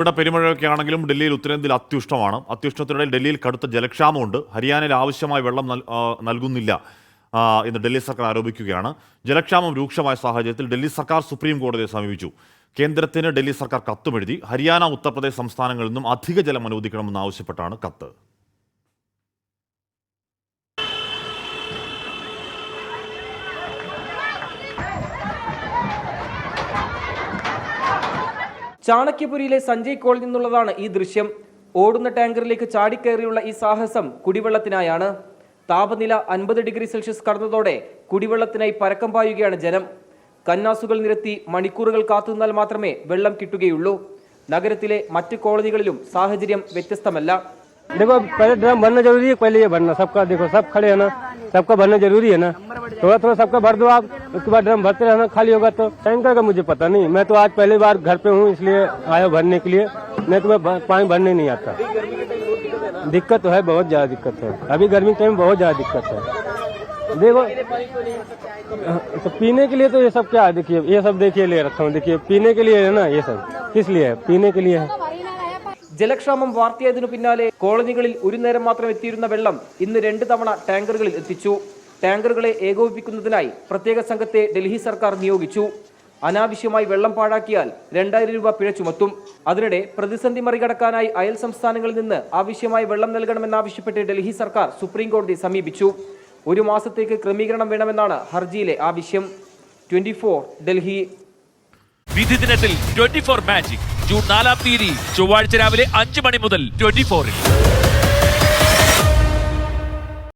ഇവിടെ പെരുമഴയൊക്കെ ആണെങ്കിലും ഡൽഹിയിൽ ഉത്തരേന്ത്യയിൽ അത്യുഷ്ണമാണ്. അത്യുഷ്ണത്തിനിടയിൽ ഡൽഹിയിൽ കടുത്ത ജലക്ഷാമമുണ്ട്. ഹരിയാനയിൽ ആവശ്യമായ വെള്ളം നൽകുന്നില്ല എന്ന് ഡൽഹി സർക്കാർ ആരോപിക്കുകയാണ്. ജലക്ഷാമം രൂക്ഷമായ സാഹചര്യത്തിൽ ഡൽഹി സർക്കാർ സുപ്രീം കോടതിയെ സമീപിച്ചു. കേന്ദ്രത്തിന് ഡൽഹി സർക്കാർ കത്തുമെഴുതി. ഹരിയാന, ഉത്തർപ്രദേശ് സംസ്ഥാനങ്ങളിൽ നിന്നും അധിക ജലം അനുവദിക്കണമെന്ന് ആവശ്യപ്പെട്ടാണ് കത്ത്. ചാണക്യപുരിയിലെ സഞ്ജയ് കോളിൽ നിന്നുള്ളതാണ് ഈ ദൃശ്യം. ഓടുന്ന ടാങ്കറിലേക്ക് ചാടിക്കയറിയുള്ള ഈ സാഹസം കുടിവെള്ളത്തിനായാണ്. താപനില 50 ഡിഗ്രി സെൽഷ്യസ് കടന്നതോടെ കുടിവെള്ളത്തിനായി പരക്കം പായുകയാണ് ജനം. കന്നാസുകൾ നിരത്തി മണിക്കൂറുകൾ കാത്തുനിന്നാൽ മാത്രമേ വെള്ളം കിട്ടുകയുള്ളൂ. നഗരത്തിലെ മറ്റ് കോളനികളിലും സാഹചര്യം വ്യത്യസ്തമല്ല. देखो पहले ड्रम भरना जरूरी है, पहले ये भरना सबका, देखो सब खड़े है ना, सबका भरना जरूरी है ना, थोड़ा थोड़ा सबका भर दो आप, उसके बाद ड्रम भरते रहना, खाली होगा तो। टैंकर का मुझे पता नहीं, मैं तो आज पहली बार घर पे हूँ इसलिए आया भरने के लिए, नहीं तो मैं पानी भरने नहीं आता। दिक्कत तो है, बहुत ज्यादा दिक्कत है, अभी गर्मी के टाइम बहुत ज्यादा दिक्कत है। देखो तो पीने के लिए तो ये सब क्या है, देखिए ये सब देखिए ले रखा हूँ, देखिए पीने के लिए है ना, ये सब किस लिए है, पीने के लिए है। ജലക്ഷാമം വാർത്തയായതിനു പിന്നാലെ കോളനികളിൽ ഒരു നേരം മാത്രം എത്തിയിരുന്ന വെള്ളം ഇന്ന് 2 തവണ ടാങ്കറുകളിൽ എത്തിച്ചു. ടാങ്കറുകളെ ഏകോപിപ്പിക്കുന്നതിനായി പ്രത്യേക സംഘത്തെ ഡൽഹി സർക്കാർ നിയോഗിച്ചു. അനാവശ്യമായി വെള്ളം പാഴാക്കിയാൽ 2000 രൂപ പിഴ ചുമത്തും. അതിനിടെ പ്രതിസന്ധി മറികടക്കാനായി അയൽ സംസ്ഥാനങ്ങളിൽ നിന്ന് ആവശ്യമായ വെള്ളം നൽകണമെന്നാവശ്യപ്പെട്ട് ഡൽഹി സർക്കാർ സുപ്രീം കോടതിയെ സമീപിച്ചു. 1 മാസത്തേക്ക് ക്രമീകരണം വേണമെന്നാണ് ഹർജിയിലെ ആവശ്യം. 24 ഡൽഹി. വിധി ദിനത്തിൽ 24 മാജിക് ജൂൺ 4 ചൊവ്വാഴ്ച രാവിലെ 5 മണി മുതൽ 24-ൽ.